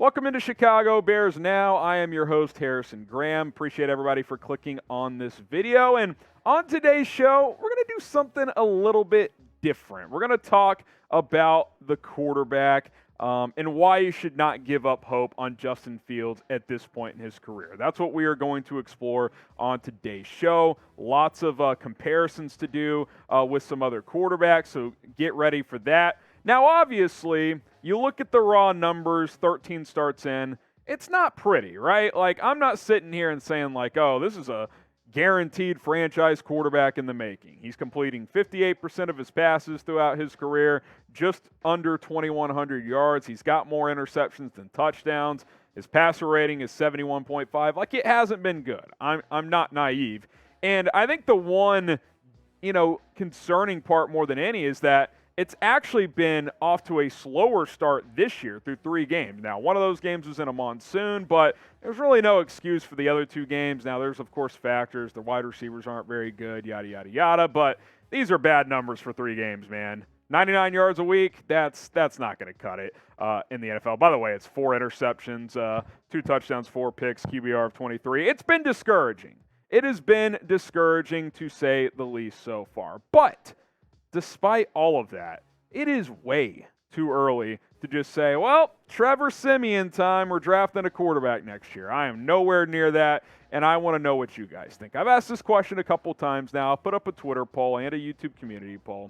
Welcome into Chicago Bears Now. I am your host, Harrison Graham. Appreciate everybody for clicking on this video. And on today's show, we're going to do something a little bit different. We're going to talk about the quarterback and why you should not give up hope on Justin Fields at this point in his career. That's what we are going to explore on today's show. Lots of comparisons to do with some other quarterbacks, so get ready for that. Now, obviously, you look at the raw numbers, 13 starts in, it's not pretty, right? Like, I'm not sitting here and saying, like, oh, this is a guaranteed franchise quarterback in the making. He's completing 58% of his passes throughout his career, just under 2,100 yards. He's got more interceptions than touchdowns. His passer rating is 71.5. Like, it hasn't been good. I'm not naive. And I think the one, concerning part more than any is that it's actually been off to a slower start this year through 3 games. Now, one of those games was in a monsoon, but there's really no excuse for the other 2 games. Now, there's, of course, factors. The wide receivers aren't very good, yada, yada, yada. But these are bad numbers for 3 games, man. 99 yards a week, that's not going to cut it in the NFL. By the way, it's 4 interceptions, 2 touchdowns, 4 picks, QBR of 23. It's been discouraging. It has been discouraging, to say the least, so far. But despite all of that, it is way too early to just say, well, Trevor Siemian time, we're drafting a quarterback next year. I am nowhere near that, and I want to know what you guys think. I've asked this question a couple times now. I'll put up a Twitter poll and a YouTube community poll.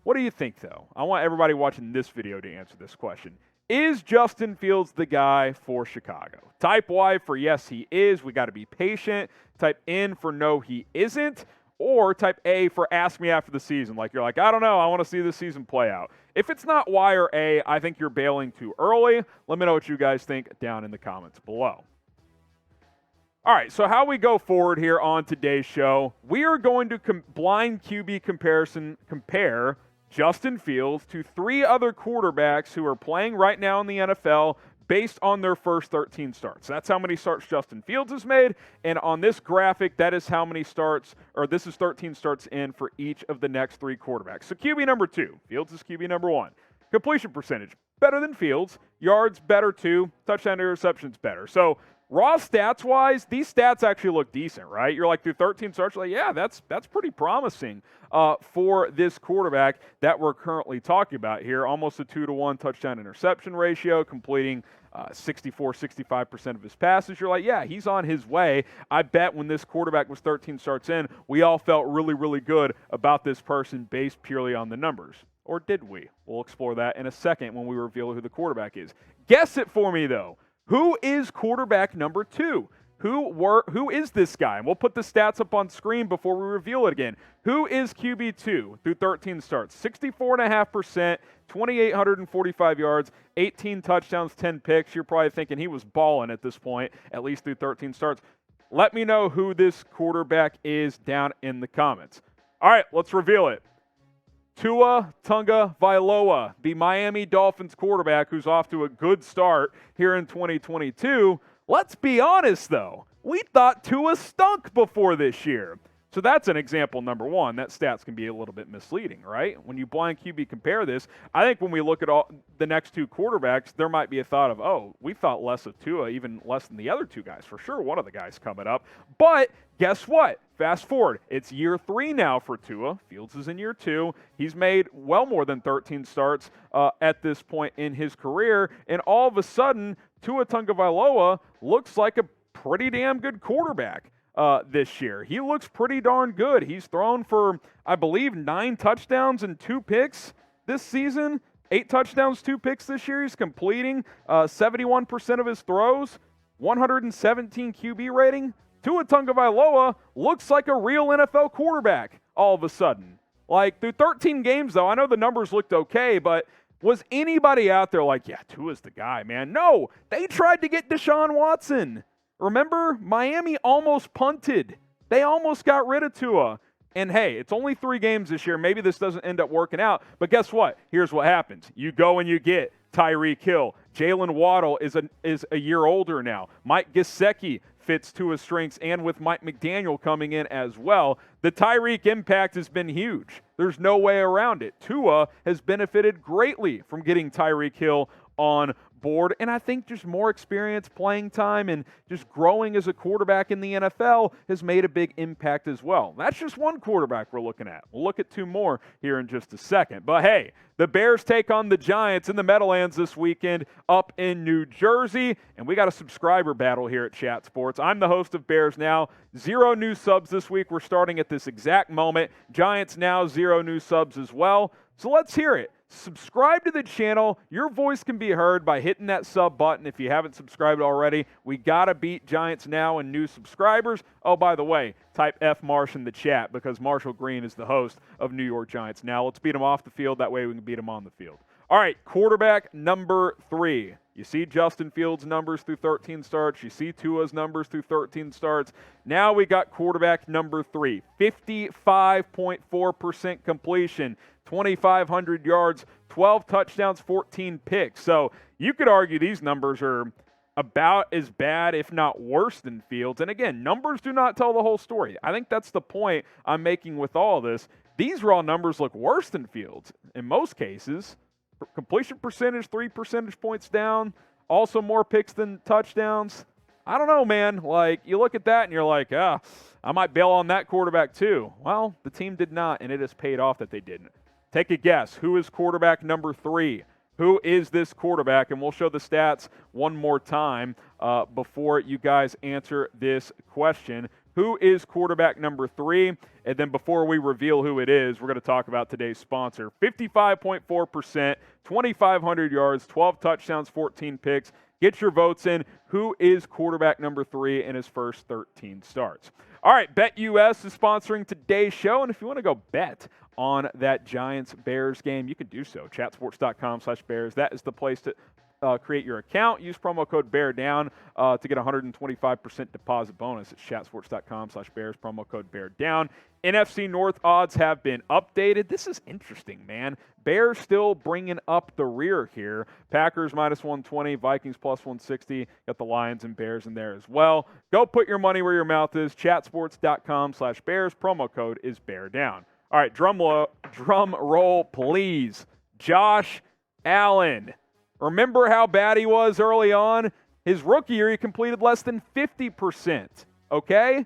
What do you think, though? I want everybody watching this video to answer this question. Is Justin Fields the guy for Chicago? Type Y for yes, he is. We got to be patient. Type N for no, he isn't. Or type A for ask me after the season. Like, you're like, I don't know, I want to see the season play out. If it's not Y or A, I think you're bailing too early. Let me know what you guys think down in the comments below. All right, so how we go forward here on today's show, we are going to blind QB compare Justin Fields to 3 other quarterbacks who are playing right now in the NFL based on their first 13 starts. That's how many starts Justin Fields has made, and on this graphic, that is how many starts, or this is 13 starts in for each of the next 3 quarterbacks. So QB number 2, Fields is QB number 1. Completion percentage, better than Fields. Yards, better too. Touchdown interceptions, better. So raw stats-wise, these stats actually look decent, right? You're like, through 13 starts, you're like, yeah, that's pretty promising for this quarterback that we're currently talking about here. Almost a 2-to-1 touchdown-interception ratio, completing 65% of his passes. You're like, yeah, he's on his way. I bet when this quarterback was 13 starts in, we all felt really, really good about this person based purely on the numbers. Or did we? We'll explore that in a second when we reveal who the quarterback is. Guess it for me, though. Who is quarterback number 2? Who is this guy? And we'll put the stats up on screen before we reveal it again. Who is QB2 through 13 starts? 64.5%, 2,845 yards, 18 touchdowns, 10 picks. You're probably thinking he was balling at this point, at least through 13 starts. Let me know who this quarterback is down in the comments. All right, let's reveal it. Tua Tagovailoa, the Miami Dolphins quarterback who's off to a good start here in 2022. Let's be honest, though. We thought Tua stunk before this year. So that's an example number 1. That stats can be a little bit misleading, right? When you blind QB compare this, I think when we look at all the next 2 quarterbacks, there might be a thought of, oh, we thought less of Tua, even less than the other 2 guys. For sure, one of the guys coming up. But guess what? Fast forward. It's year 3 now for Tua. Fields is in year 2. He's made well more than 13 starts at this point in his career. And all of a sudden, Tua Tagovailoa looks like a pretty damn good quarterback this year. He looks pretty darn good. He's thrown for, I believe, 9 touchdowns and 2 picks this season. 8 touchdowns, 2 picks this year. He's completing 71% of his throws, 117 QB rating. Tua Tagovailoa looks like a real NFL quarterback all of a sudden. Like, through 13 games, though, I know the numbers looked okay, but was anybody out there like, yeah, Tua's the guy, man? No, they tried to get Deshaun Watson. Remember, Miami almost punted. They almost got rid of Tua. And hey, it's only 3 games this year. Maybe this doesn't end up working out. But guess what? Here's what happens. You go and you get Tyreek Hill. Jalen Waddle is a year older now. Mike Gesicki fits Tua's strengths, and with Mike McDaniel coming in as well, the Tyreek impact has been huge. There's no way around it. Tua has benefited greatly from getting Tyreek Hill on board, and I think just more experience, playing time, and just growing as a quarterback in the NFL has made a big impact as well. That's just one quarterback we're looking at. We'll look at two more here in just a second. But hey, the Bears take on the Giants in the Meadowlands this weekend up in New Jersey, and we got a subscriber battle here at Chat Sports. I'm the host of Bears Now. 0 new subs this week. We're starting at this exact moment. Giants Now, 0 new subs as well. So let's hear it. Subscribe to the channel. Your voice can be heard by hitting that sub button if you haven't subscribed already. We got to beat Giants Now and new subscribers. Oh, by the way, type F Marsh in the chat because Marshall Green is the host of New York Giants Now. Let's beat them off the field. That way we can beat them on the field. All right, quarterback number 3. You see Justin Fields' numbers through 13 starts. You see Tua's numbers through 13 starts. Now we got quarterback number 3. 55.4% completion, 2,500 yards, 12 touchdowns, 14 picks. So you could argue these numbers are about as bad, if not worse, than Fields. And again, numbers do not tell the whole story. I think that's the point I'm making with all of this. These raw numbers look worse than Fields in most cases. Completion percentage, 3 percentage points down. Also more picks than touchdowns. I don't know, man. Like, you look at that and you're like, I might bail on that quarterback too. Well, the team did not, and it has paid off that they didn't. Take a guess. Who is quarterback number 3? Who is this quarterback? And we'll show the stats one more time before you guys answer this question. Who is quarterback number 3? And then before we reveal who it is, we're going to talk about today's sponsor. 55.4%, 2,500 yards, 12 touchdowns, 14 picks. Get your votes in. Who is quarterback number 3 in his first 13 starts? All right, BetUS is sponsoring today's show. And if you want to go bet on that Giants-Bears game, you can do so. Chatsports.com/Bears. That is the place to create your account. Use promo code BEARDOWN to get a 125% deposit bonus at chatsports.com/Bears. Promo code BEARDOWN. NFC North odds have been updated. This is interesting, man. Bears still bringing up the rear here. Packers -120, Vikings +160. Got the Lions and Bears in there as well. Go put your money where your mouth is. Chatsports.com/Bears. Promo code is BEARDOWN. All right, drum roll, please. Josh Allen. Remember how bad he was early on? His rookie year, he completed less than 50%, okay?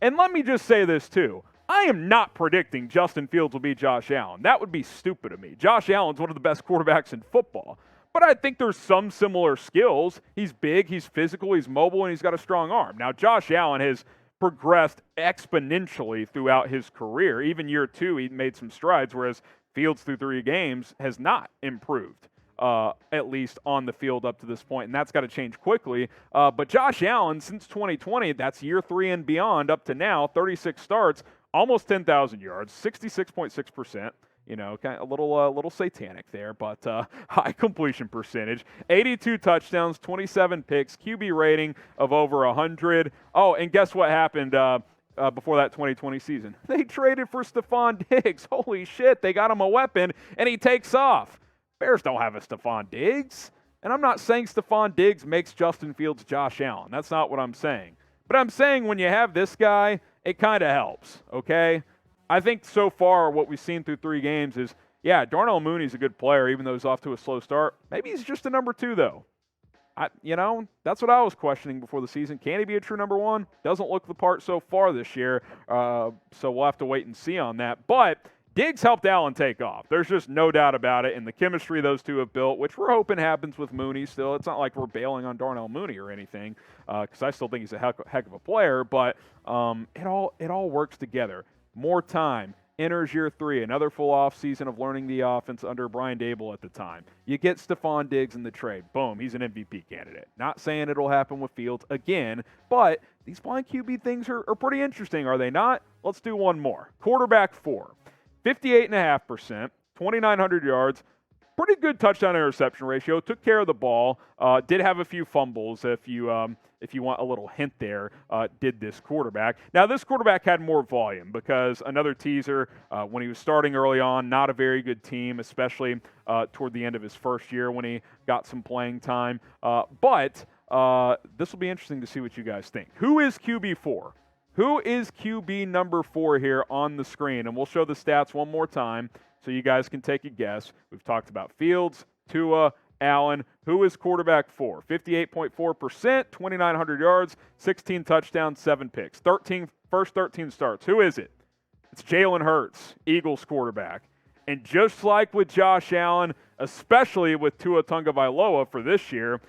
And let me just say this, too. I am not predicting Justin Fields will beat Josh Allen. That would be stupid of me. Josh Allen's one of the best quarterbacks in football. But I think there's some similar skills. He's big, he's physical, he's mobile, and he's got a strong arm. Now, Josh Allen has progressed exponentially throughout his career. Even year 2, he made some strides, whereas Fields through 3 games has not improved. At least on the field up to this point, and that's got to change quickly. But Josh Allen, since 2020, that's year 3 and beyond, up to now, 36 starts, almost 10,000 yards, 66.6%. You know, kind of a little satanic there, but high completion percentage, 82 touchdowns, 27 picks, QB rating of over 100. Oh, and guess what happened before that 2020 season? They traded for Stephon Diggs. Holy shit, they got him a weapon, and he takes off. Bears don't have a Stephon Diggs. And I'm not saying Stephon Diggs makes Justin Fields Josh Allen. That's not what I'm saying. But I'm saying when you have this guy, it kind of helps, okay? I think so far what we've seen through 3 games is, yeah, Darnell Mooney's a good player, even though he's off to a slow start. Maybe he's just a number 2, though. That's what I was questioning before the season. Can he be a true number 1? Doesn't look the part so far this year, so we'll have to wait and see on that. But Diggs helped Allen take off. There's just no doubt about it. And the chemistry those two have built, which we're hoping happens with Mooney still. It's not like we're bailing on Darnell Mooney or anything, because I still think he's a heck of a player. But it all works together. More time. Enters year 3, another full offseason of learning the offense under Brian Dable at the time. You get Stephon Diggs in the trade. Boom, he's an MVP candidate. Not saying it'll happen with Fields again, but these blind QB things are pretty interesting, are they not? Let's do one more. Quarterback 4. 58.5%, 2,900 yards, pretty good touchdown interception ratio, took care of the ball, did have a few fumbles if you want a little hint there, did this quarterback. Now, this quarterback had more volume because another teaser, when he was starting early on, not a very good team, especially toward the end of his first year when he got some playing time. But this will be interesting to see what you guys think. Who is QB4? Who is QB number 4 here on the screen? And we'll show the stats one more time so you guys can take a guess. We've talked about Fields, Tua, Allen, who is quarterback for. 58.4%, 2,900 yards, 16 touchdowns, 7 picks. First 13 starts. Who is it? It's Jalen Hurts, Eagles quarterback. And just like with Josh Allen, especially with Tua Tagovailoa for this year,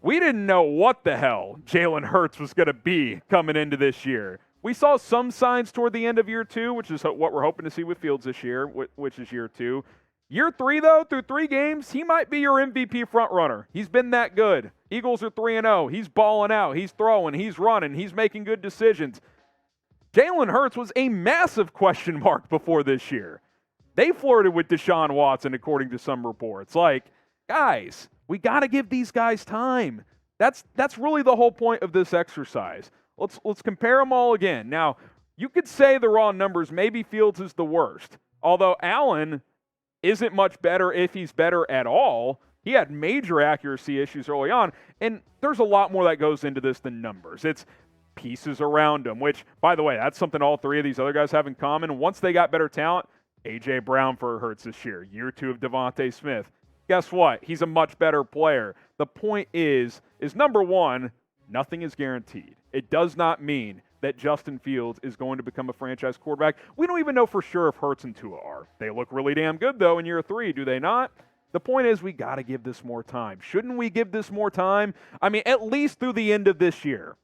we didn't know what the hell Jalen Hurts was going to be coming into this year. We saw some signs toward the end of year 2, which is what we're hoping to see with Fields this year, which is year 2. Year 3, though, through 3 games, he might be your MVP frontrunner. He's been that good. Eagles are 3-0. He's balling out. He's throwing. He's running. He's making good decisions. Jalen Hurts was a massive question mark before this year. They flirted with Deshaun Watson, according to some reports. Like, guys, we got to give these guys time. That's really the whole point of this exercise. Let's compare them all again. Now, you could say the raw numbers, maybe Fields is the worst. Although Allen isn't much better if he's better at all. He had major accuracy issues early on, and there's a lot more that goes into this than numbers. It's pieces around him, which, by the way, that's something all 3 of these other guys have in common. Once they got better talent, A.J. Brown for Hurts this year, year 2 of Devontae Smith. Guess what? He's a much better player. The point is number one, nothing is guaranteed. It does not mean that Justin Fields is going to become a franchise quarterback. We don't even know for sure if Hurts and Tua are. They look really damn good, though, in year 3, do they not? The point is we got to give this more time. Shouldn't we give this more time? I mean, at least through the end of this year.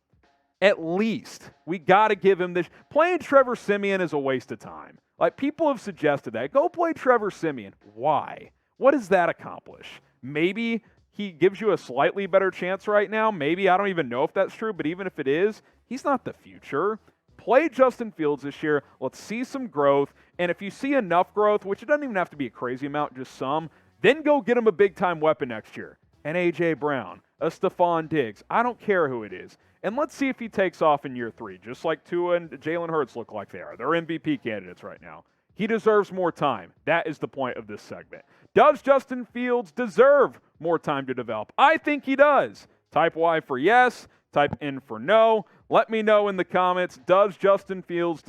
At least. We got to give him this. Playing Trevor Siemian is a waste of time. Like, people have suggested that. Go play Trevor Siemian. Why? What does that accomplish? Maybe he gives you a slightly better chance right now. Maybe. I don't even know if that's true, but even if it is, he's not the future. Play Justin Fields this year. Let's see some growth. And if you see enough growth, which it doesn't even have to be a crazy amount, just some, then go get him a big-time weapon next year. An A.J. Brown, a Stephon Diggs. I don't care who it is. And let's see if he takes off in year 3, just like Tua and Jalen Hurts look like they are. They're MVP candidates right now. He deserves more time. That is the point of this segment. Does Justin Fields deserve more time to develop? I think he does. Type Y for yes. Type N for no. Let me know in the comments, does Justin Fields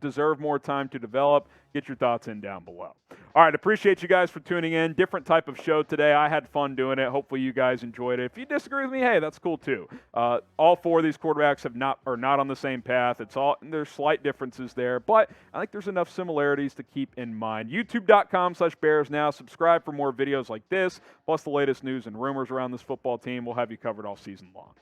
deserve more time to develop? Get your thoughts in down below. All right, appreciate you guys for tuning in. Different type of show today. I had fun doing it. Hopefully you guys enjoyed it. If you disagree with me, hey, that's cool too. All 4 of these quarterbacks are not on the same path. There's slight differences there, but I think there's enough similarities to keep in mind. YouTube.com/BearsNow. Subscribe for more videos like this, plus the latest news and rumors around this football team. We'll have you covered all season long.